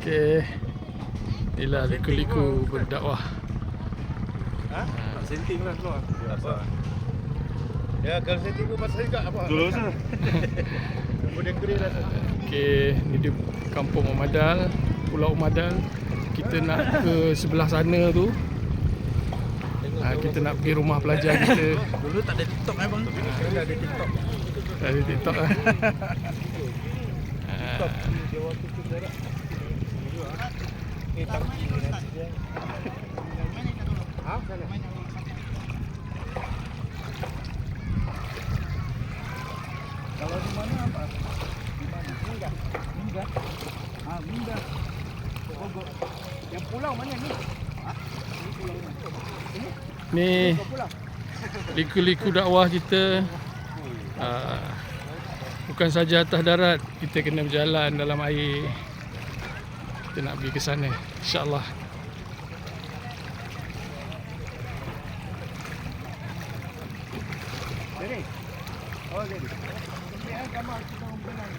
Okey. Inilah liku-liku berdakwah. Tak senting lah keluar. Apa? Ya, kalau saya tunggu pasal juga apa? Dulu sana. Boleh kering lah. Okey, ni di Kampung Umadal, Pulau Umadal. Kita nak ke sebelah sana tu. Kita nak pergi rumah pelajar kita. Dulu tak ada TikTok bang. Sekarang ada TikTok. Tak ada TikTok lah. Dia waktu tu jarak. Tangki nanti dia. Ha? Sana. Kalau di mana apa? Di mana? Minggah. Minggah. Minggah. Bogor. Yang pulau mana ni? Ini pulau mana? Ini? Ni Pulau. liku-liku dakwah kita. Bukan saja atas darat, kita kena berjalan dalam air. Kita nak pergi ke sana, insya-Allah. Jadi. Oh jadi. Ini gambar kita orang berenang.